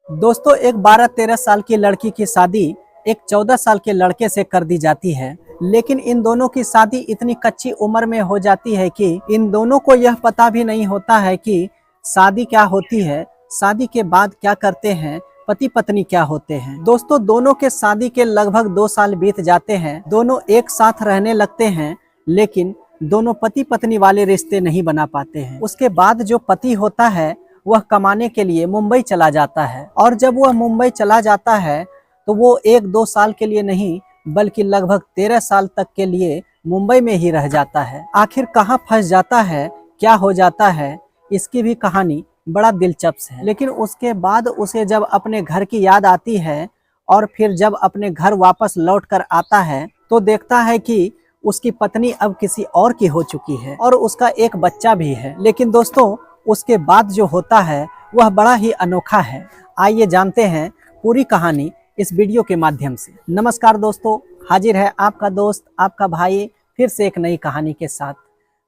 दोस्तों, एक 12-13 साल की लड़की की शादी एक 14 साल के लड़के से कर दी जाती है। लेकिन इन दोनों की शादी इतनी कच्ची उम्र में हो जाती है कि इन दोनों को यह पता भी नहीं होता है कि शादी क्या होती है, शादी के बाद क्या करते हैं, पति पत्नी क्या होते हैं। दोस्तों, दोनों के शादी के लगभग 2 साल बीत जाते हैं। दोनों एक साथ रहने लगते हैं, लेकिन दोनों पति पत्नी वाले रिश्ते नहीं बना पाते हैं। उसके बाद जो पति होता है वह कमाने के लिए मुंबई चला जाता है, और जब वह मुंबई चला जाता है तो वो 1-2 साल के लिए नहीं बल्कि लगभग 13 साल तक के लिए मुंबई में ही रह जाता है। आखिर कहाँ फंस जाता है, क्या हो जाता है, इसकी भी कहानी बड़ा दिलचस्प है। लेकिन उसके बाद उसे जब अपने घर की याद आती है और फिर जब अपने घर वापस लौट कर आता है तो देखता है कि उसकी पत्नी अब किसी और की हो चुकी है और उसका एक बच्चा भी है। लेकिन दोस्तों, उसके बाद जो होता है वह बड़ा ही अनोखा है। आइए जानते हैं पूरी कहानी इस वीडियो के माध्यम से। नमस्कार दोस्तों, हाजिर है आपका दोस्त, आपका भाई, फिर से एक नई कहानी के साथ।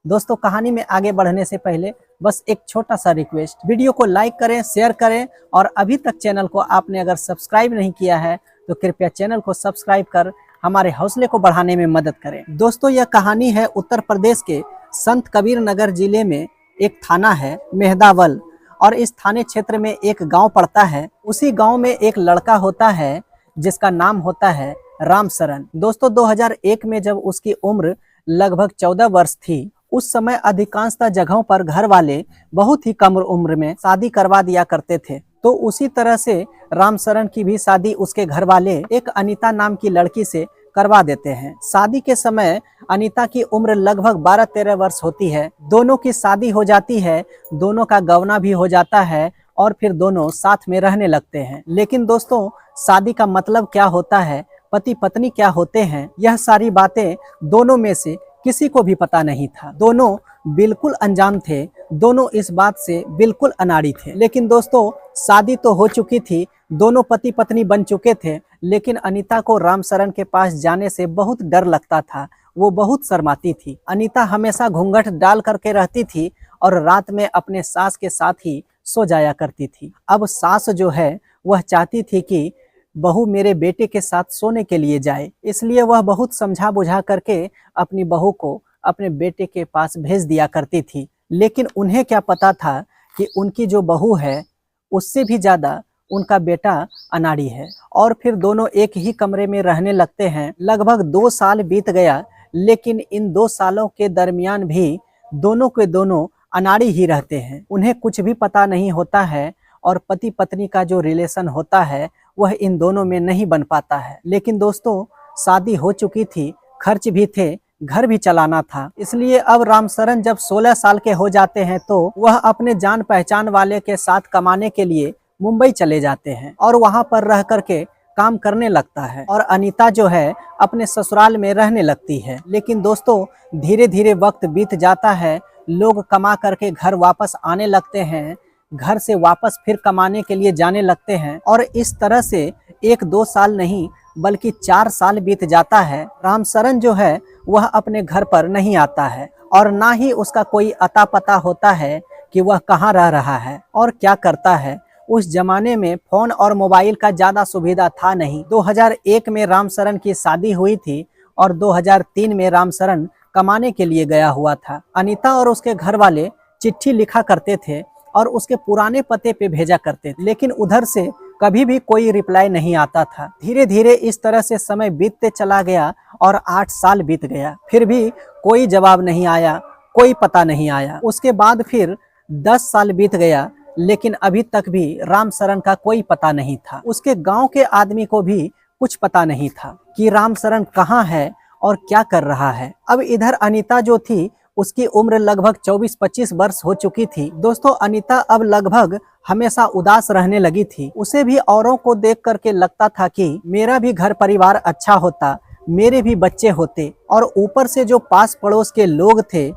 दोस्तों, कहानी में आगे बढ़ने से पहले बस एक छोटा सा रिक्वेस्ट, वीडियो को लाइक करें, शेयर करें, और अभी तक चैनल को आपने अगर सब्सक्राइब नहीं किया है तो कृपया चैनल को सब्सक्राइब कर हमारे हौसले को बढ़ाने में मदद करें। दोस्तों, यह कहानी है उत्तर प्रदेश के संत कबीर नगर जिले में एक थाना है मेहदावल, और इस थाने क्षेत्र में एक गांव पड़ता है। उसी गांव में एक लड़का होता है जिसका नाम होता है रामशरण। दोस्तों, 2001 में जब उसकी उम्र लगभग 14 वर्ष थी, उस समय अधिकांशतः जगहों पर घर वाले बहुत ही कम उम्र में शादी करवा दिया करते थे। तो उसी तरह से रामशरण की भी शादी उसके घर वाले एक अनीता नाम की लड़की से करवा देते हैं। शादी के समय अनीता की उम्र लगभग 12-13 वर्ष होती है। दोनों की शादी हो जाती है, दोनों का गवना भी हो जाता है और फिर दोनों साथ में रहने लगते हैं। लेकिन दोस्तों, शादी का मतलब क्या होता है, पति पत्नी क्या होते हैं, यह सारी बातें दोनों में से किसी को भी पता नहीं था। दोनों बिल्कुल अनजान थे, दोनों इस बात से बिल्कुल अनाड़ी थे। लेकिन दोस्तों, शादी तो हो चुकी थी, दोनों पति पत्नी बन चुके थे, लेकिन अनीता को रामशरण के पास जाने से बहुत डर लगता था। वो बहुत शर्माती थी। अनीता हमेशा घूंघट डाल करके रहती थी और रात में अपने सास के साथ ही सो जाया करती थी। अब सास जो है वह चाहती थी कि बहू मेरे बेटे के साथ सोने के लिए जाए, इसलिए वह बहुत समझा बुझा करके अपनी बहू को अपने बेटे के पास भेज दिया करती थी। लेकिन उन्हें क्या पता था कि उनकी जो बहू है उससे भी ज़्यादा उनका बेटा अनाड़ी है। और फिर दोनों एक ही कमरे में रहने लगते हैं। लगभग 2 साल बीत गया, लेकिन इन 2 सालों के दरमियान भी दोनों के दोनों अनाड़ी ही रहते हैं। उन्हें कुछ भी पता नहीं होता है और पति पत्नी का जो रिलेशन होता है वह इन दोनों में नहीं बन पाता है। लेकिन दोस्तों, शादी हो चुकी थी, खर्च भी थे, घर भी चलाना था, इसलिए अब रामशरण जब 16 साल के हो जाते हैं तो वह अपने जान पहचान वाले के साथ कमाने के लिए मुंबई चले जाते हैं और वहां पर रह करके काम करने लगता है, और अनीता जो है अपने ससुराल में रहने लगती है। लेकिन दोस्तों, धीरे धीरे वक्त बीत जाता है, लोग कमा करके घर वापस आने लगते हैं, घर से वापस फिर कमाने के लिए जाने लगते हैं, और इस तरह से 1-2 साल नहीं बल्कि 4 साल बीत जाता है। रामशरण जो है वह अपने घर पर नहीं आता है और ना ही उसका कोई अता पता होता है कि वह कहाँ रह रहा है और क्या करता है। उस जमाने में फोन और मोबाइल का ज़्यादा सुविधा था नहीं। 2001 में रामशरण की शादी हुई थी और 2003 में रामशरण कमाने के लिए गया हुआ था। अनीता और उसके घर वाले चिट्ठी लिखा करते थे और उसके पुराने पते पे भेजा करते थे, लेकिन उधर से कभी भी कोई रिप्लाई नहीं आता था। धीरे धीरे इस तरह से समय बीतते चला गया और 8 साल बीत गया, फिर भी कोई जवाब नहीं आया, कोई पता नहीं आया। उसके बाद फिर 10 साल बीत गया, लेकिन अभी तक भी रामशरण का कोई पता नहीं था। उसके गांव के आदमी को भी कुछ पता नहीं था कि रामशरण कहाँ है और क्या कर रहा है। अब इधर अनीता जो थी उसकी उम्र लगभग 24-25 वर्ष हो चुकी थी। दोस्तों, अनीता अब लगभग हमेशा उदास रहने लगी थी। उसे भी औरों को देख करके लगता था कि मेरा भी घर परिवार अच्छा होता, मेरे भी बच्चे होते, और ऊपर से जो पास पड़ोस के लोग थे,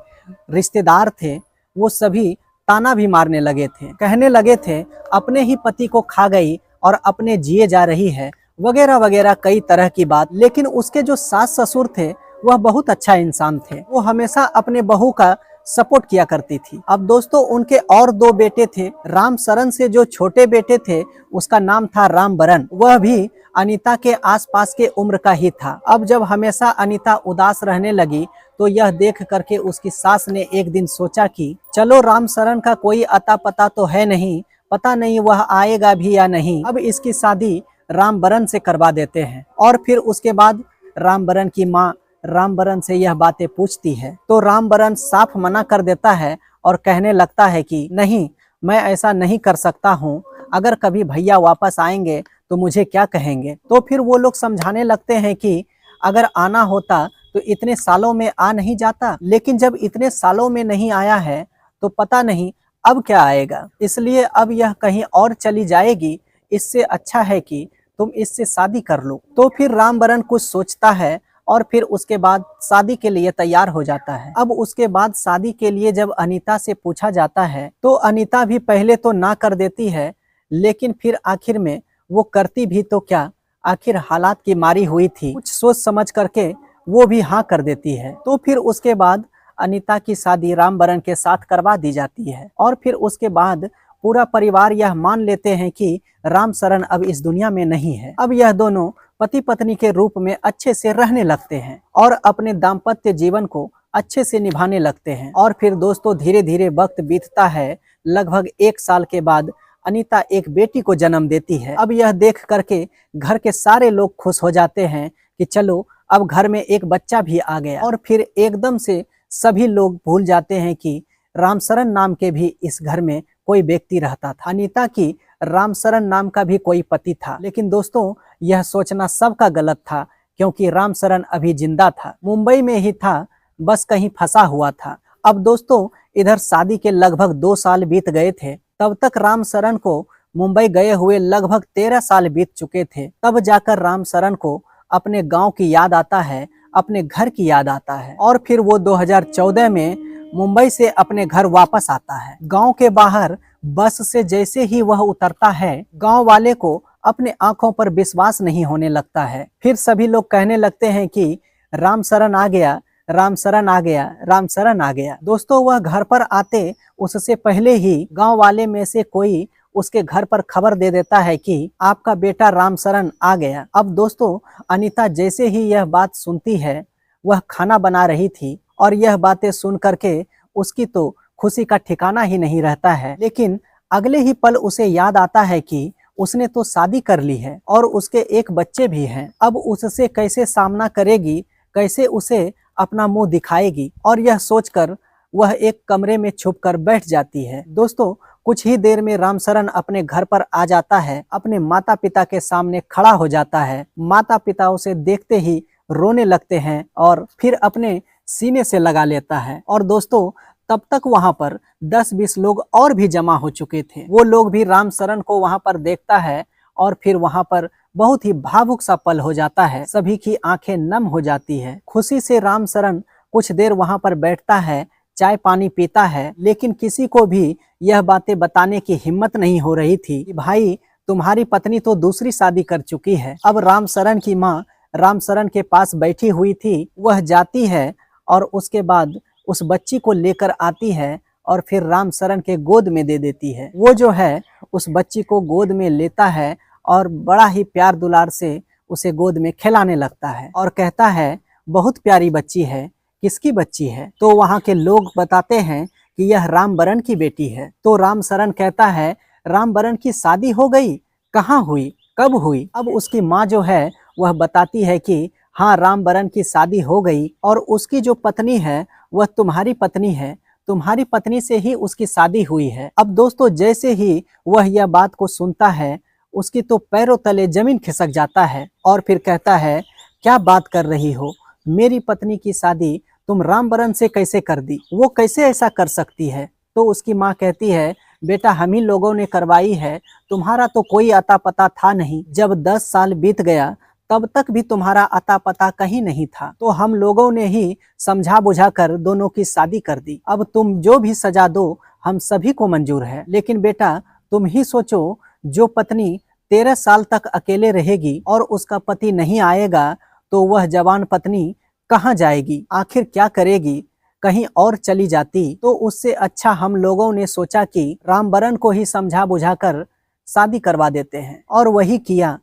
रिश्तेदार थे, वो सभी ताना भी मारने लगे थे, कहने लगे थे अपने ही पति को खा गई और अपने जिए जा रही है, वगैरह वगैरह कई तरह की बात। लेकिन उसके जो सास ससुर थे वह बहुत अच्छा इंसान थे। वो हमेशा अपने बहू का सपोर्ट किया करती थी। अब दोस्तों उनके और 2 बेटे थे। रामशरण से जो छोटे बेटे थे उसका नाम था रामबरन, वह भी अनीता के आसपास के उम्र का ही था। अब जब हमेशा अनीता उदास रहने लगी तो यह देख करके उसकी सास ने एक दिन सोचा कि चलो रामशरण का कोई अता पता तो है नहीं, पता नहीं वह आएगा भी या नहीं, अब इसकी शादी रामबरन से करवा देते हैं। और फिर उसके बाद रामबरन की माँ रामबरन से यह बातें पूछती है तो रामबरन साफ मना कर देता है और कहने लगता है कि नहीं, मैं ऐसा नहीं कर सकता हूँ, अगर कभी भैया वापस आएंगे तो मुझे क्या कहेंगे। तो फिर वो लोग समझाने लगते हैं कि अगर आना होता तो इतने सालों में आ नहीं जाता, लेकिन जब इतने सालों में नहीं आया है तो पता नहीं अब क्या आएगा, इसलिए अब यह कहीं और चली जाएगी, इससे अच्छा है कि तुम इससे शादी कर लो। तो फिर रामबरन कुछ सोचता है और फिर उसके बाद शादी के लिए तैयार हो जाता है। अब उसके बाद शादी के लिए जब अनीता से पूछा जाता है तो अनीता भी पहले तो ना कर देती है, लेकिन फिर आखिर में वो करती भी तो क्या, आखिर हालात की मारी हुई थी, कुछ सोच समझ करके वो भी हाँ कर देती है। तो फिर उसके बाद अनीता की शादी रामबरन के साथ करवा दी जाती है और फिर उसके बाद पूरा परिवार यह मान लेते हैं कि रामशरण अब इस दुनिया में नहीं है। अब यह दोनों पति पत्नी के रूप में अच्छे से रहने लगते हैं और अपने दाम्पत्य जीवन को अच्छे से निभाने लगते हैं। और फिर दोस्तों धीरे धीरे वक्त बीतता है। लगभग 1 साल के बाद अनीता एक बेटी को जन्म देती है। अब यह देख करके घर के सारे लोग खुश हो जाते हैं कि चलो अब घर में एक बच्चा भी आ गया। और फिर एकदम से सभी लोग भूल जाते हैं कि रामशरण नाम के भी इस घर में कोई व्यक्ति रहता था। अनीता की रामशरण नाम का भी कोई पति था, लेकिन दोस्तों यह सोचना सबका गलत था, क्योंकि रामशरण अभी जिंदा था, मुंबई में ही था, बस कहीं फंसा हुआ था। अब दोस्तों इधर शादी के लगभग 2 साल बीत गए थे, तब तक रामशरण को मुंबई गए हुए लगभग 13 साल बीत चुके थे। तब जाकर रामशरण को अपने गांव की याद आता है, अपने घर की याद आता है और फिर वो 2014 में मुंबई से अपने घर वापस आता है। गांव के बाहर बस से जैसे ही वह उतरता है, गांव वाले को अपने आंखों पर विश्वास नहीं होने लगता है। फिर सभी लोग कहने लगते हैं कि रामशरण आ गया, रामशरण आ गया, रामशरण आ गया। दोस्तों वह घर पर आते उससे पहले ही गांव वाले में से कोई उसके घर पर खबर दे देता है कि आपका बेटा रामशरण आ गया। अब दोस्तों अनीता जैसे ही यह बात सुनती है, वह खाना बना रही थी और यह बातें सुन करके उसकी तो खुशी का ठिकाना ही नहीं रहता है। लेकिन अगले ही पल उसे याद आता है कि उसने तो शादी कर ली है और उसके एक बच्चे भी हैं। अब उससे कैसे सामना करेगी, कैसे उसे अपना मुंह दिखाएगी, और यह सोचकर वह एक कमरे में छुपकर बैठ जाती है। दोस्तों कुछ ही देर में रामशरण अपने घर पर आ जाता है, अपने माता पिता के सामने खड़ा हो जाता है। माता पिता उसे देखते ही रोने लगते हैं और फिर अपने सीने से लगा लेता है। और दोस्तों तब तक वहां पर 10-20 लोग और भी जमा हो चुके थे। वो लोग भी रामशरण को वहां पर देखता है और फिर वहां पर बहुत ही भावुक सा पल हो जाता है। सभी की आंखें नम हो जाती है। खुशी से रामशरण कुछ देर वहां पर बैठता है, चाय पानी पीता है, लेकिन किसी को भी यह बातें बताने की हिम्मत नहीं हो रही थी कि भाई तुम्हारी पत्नी तो दूसरी शादी कर चुकी है। अब रामशरण की माँ रामशरण के पास बैठी हुई थी, वह जाती है और उसके बाद उस बच्ची को लेकर आती है और फिर रामशरण के गोद में दे देती है। वो जो है उस बच्ची को गोद में लेता है और बड़ा ही प्यार दुलार से उसे गोद में खिलाने लगता है और कहता है बहुत प्यारी बच्ची है। किसकी बच्ची है? तो वहाँ के लोग बताते हैं कि यह रामबरन की बेटी है। तो रामशरण कहता है रामबरन की शादी हो गई? कहाँ हुई, कब हुई? अब उसकी माँ जो है वह बताती है कि हाँ रामबरन की शादी हो गई और उसकी जो पत्नी है वह तुम्हारी पत्नी है, तुम्हारी पत्नी से ही उसकी शादी हुई है। अब दोस्तों जैसे ही वह यह बात को सुनता है, उसकी तो पैरों तले जमीन खिसक जाता है और फिर कहता है क्या बात कर रही हो, मेरी पत्नी की शादी तुम रामबरन से कैसे कर दी, वो कैसे ऐसा कर सकती है? तो उसकी माँ कहती है बेटा हम ही लोगों ने करवाई है, तुम्हारा तो कोई अता पता था नहीं। जब 10 साल बीत गया तब तक भी तुम्हारा अता पता कहीं नहीं था, तो हम लोगों ने ही समझा बुझा कर दोनों की शादी कर दी। अब तुम जो भी सजा दो हम सभी को मंजूर है, लेकिन बेटा तुम ही सोचो, जो पत्नी 13 साल तक अकेले रहेगी और उसका पति नहीं आएगा तो वह जवान पत्नी कहाँ जाएगी, आखिर क्या करेगी? कहीं और चली जाती तो उससे अच्छा हम लोगों ने सोचा कि रामबरन को ही समझा बुझाकर शादी करवा देते हैं, और वही किया।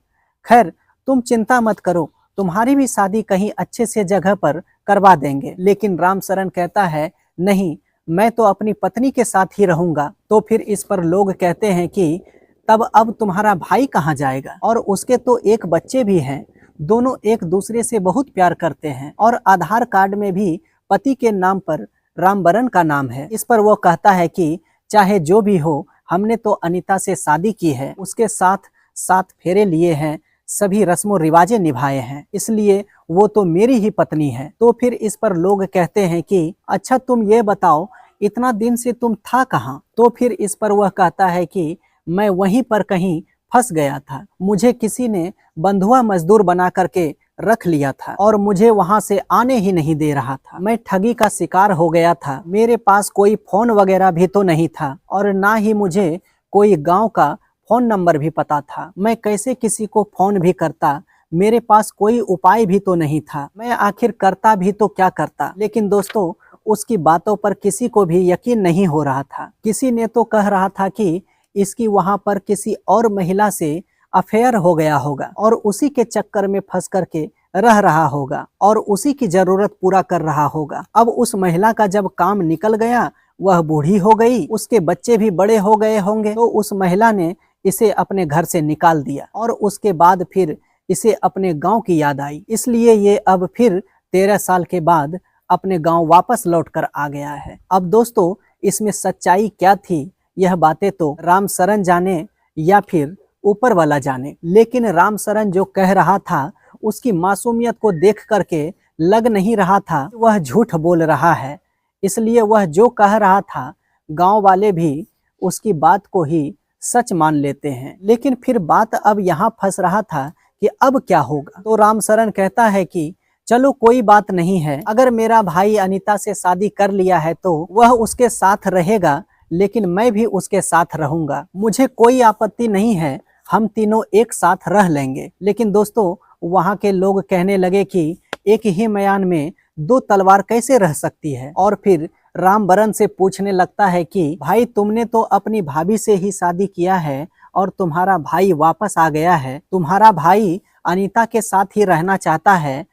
खैर तुम चिंता मत करो, तुम्हारी भी शादी कहीं अच्छे से जगह पर करवा देंगे। लेकिन रामशरण कहता है नहीं, मैं तो अपनी पत्नी के साथ ही रहूंगा। तो फिर इस पर लोग कहते हैं कि तब अब तुम्हारा भाई कहाँ जाएगा, और उसके तो एक बच्चे भी हैं। दोनों एक दूसरे से बहुत प्यार करते हैं और आधार कार्ड में भी पति के नाम पर रामबरन का नाम है। इस पर वो कहता है कि चाहे जो भी हो, हमने तो अनीता से शादी की है, उसके साथ 7 फेरे लिए हैं, सभी रस्मों रिवाजें निभाए हैं, इसलिए वो तो मेरी ही पत्नी है। तो फिर इस पर लोग कहते हैं कि अच्छा तुम ये बताओ, इतना दिन से तुम था कहाँ? तो फिर इस पर वह कहता है कि मैं वहीं पर कहीं फंस गया था, मुझे किसी ने बंधुआ मजदूर बना करके रख लिया था और मुझे वहां से आने ही नहीं दे रहा था। मैं ठगी का शिकार हो गया था, मेरे पास कोई फोन वगैरह भी तो नहीं था और ना ही मुझे कोई गांव का फोन नंबर भी पता था। मैं कैसे किसी को फोन भी करता, मेरे पास कोई उपाय भी तो नहीं था। मैं आखिर करता भी तो क्या करता। लेकिन दोस्तों, उसकी बातों पर किसी को भी यकीन नहीं हो रहा था। किसी ने तो कह रहा था कि इसकी वहां पर किसी और महिला से अफेयर हो गया होगा और उसी के चक्कर में फंस करके रह रहा होगा और उसी की जरूरत पूरा कर रहा होगा। अब उस महिला का जब काम निकल गया, वह बूढ़ी हो गई, उसके बच्चे भी बड़े हो गए होंगे, तो उस महिला ने इसे अपने घर से निकाल दिया और उसके बाद फिर इसे अपने गांव की याद आई, इसलिए ये अब फिर 13 साल के बाद अपने गांव वापस लौट कर आ गया है। अब दोस्तों, इसमें सच्चाई क्या थी, यह बातें तो रामशरण जाने या फिर ऊपर वाला जाने। लेकिन रामशरण जो कह रहा था, उसकी मासूमियत को देख करके लग नहीं रहा था वह झूठ बोल रहा है, इसलिए वह जो कह रहा था गांव वाले भी उसकी बात को ही सच मान लेते हैं। लेकिन फिर बात अब यहाँ फंस रहा था कि अब क्या होगा। तो रामशरण कहता है कि चलो कोई बात नहीं है, अगर मेरा भाई अनीता से शादी कर लिया है तो वह उसके साथ रहेगा, लेकिन मैं भी उसके साथ रहूंगा, मुझे कोई आपत्ति नहीं है, हम तीनों एक साथ रह लेंगे। लेकिन दोस्तों, वहाँ के लोग कहने लगे कि एक ही मयान में 2 तलवार कैसे रह सकती है। और फिर रामबरन से पूछने लगता है कि भाई तुमने तो अपनी भाभी से ही शादी किया है और तुम्हारा भाई वापस आ गया है, तुम्हारा भाई अनीता के साथ ही रहना चाहता है,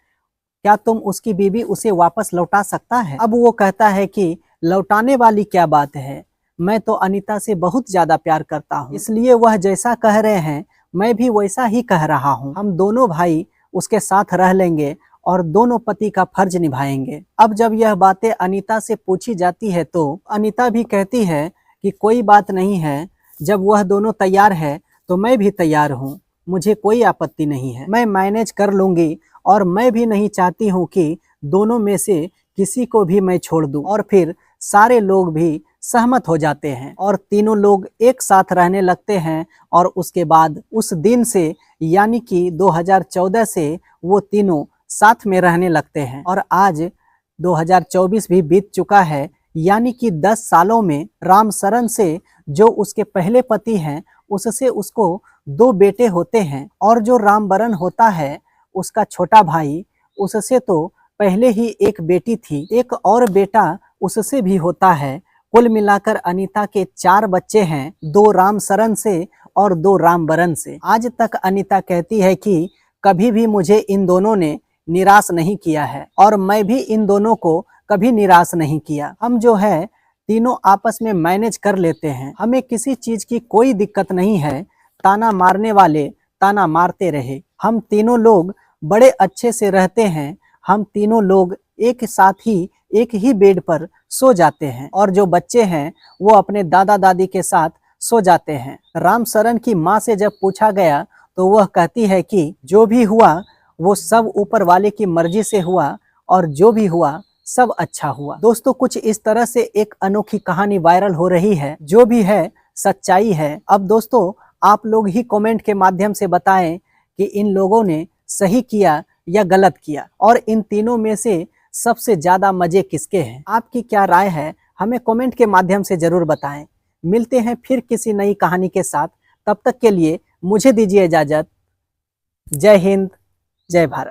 क्या तुम उसकी बीवी उसे वापस लौटा सकता है? अब वो कहता है कि लौटाने वाली क्या बात है, मैं तो अनीता से बहुत ज्यादा प्यार करता हूँ, इसलिए वह जैसा कह रहे हैं मैं भी वैसा ही कह रहा हूँ। हम दोनों भाई उसके साथ रह लेंगे और दोनों पति का फर्ज निभाएंगे। अब जब यह बातें अनीता से पूछी जाती है तो अनीता भी कहती है कि कोई बात नहीं है, जब वह दोनों तैयार है तो मैं भी तैयार हूँ, मुझे कोई आपत्ति नहीं है, मैं मैनेज कर लूंगी और मैं भी नहीं चाहती हूँ कि दोनों में से किसी को भी मैं छोड़ दूं। और फिर सारे लोग भी सहमत हो जाते हैं और तीनों लोग एक साथ रहने लगते हैं। और उसके बाद उस दिन से यानी कि 2014 से वो तीनों साथ में रहने लगते हैं और आज 2024 भी बीत चुका है, यानी कि 10 सालों में रामशरण से जो उसके पहले पति हैं उससे उसको 2 बेटे होते हैं और जो रामबरन होता है उसका छोटा भाई, उससे तो पहले ही एक बेटी थी, एक और बेटा उससे भी होता है। कुल मिलाकर अनीता के 4 बच्चे हैं, 2 रामशरण से और 2 रामबरन से। आज तक अनीता कहती है कि कभी भी मुझे इन दोनों ने निराश नहीं किया है और मैं भी इन दोनों को कभी निराश नहीं किया। हम जो है तीनों आपस में मैनेज कर लेते हैं, हमें किसी चीज की कोई दिक्कत नहीं है, ताना मारने वाले ताना मारते रहे, हम तीनों लोग बड़े अच्छे से रहते हैं, हम तीनों लोग एक साथ ही एक ही बेड पर सो जाते हैं और जो बच्चे हैं वो अपने दादा दादी के साथ सो जाते हैं। रामशरण की माँ से जब पूछा गया तो वह कहती है कि जो भी हुआ वो सब ऊपर वाले की मर्जी से हुआ और जो भी हुआ सब अच्छा हुआ। दोस्तों, कुछ इस तरह से एक अनोखी कहानी वायरल हो रही है, जो भी है सच्चाई है। अब दोस्तों, आप लोग ही कमेंट के माध्यम से बताएं कि इन लोगों ने सही किया या गलत किया और इन तीनों में से सबसे ज्यादा मजे किसके हैं। आपकी क्या राय है, हमें कमेंट के माध्यम से जरूर बताएं। मिलते हैं फिर किसी नई कहानी के साथ, तब तक के लिए मुझे दीजिए इजाजत। जय हिंद, जय भारत।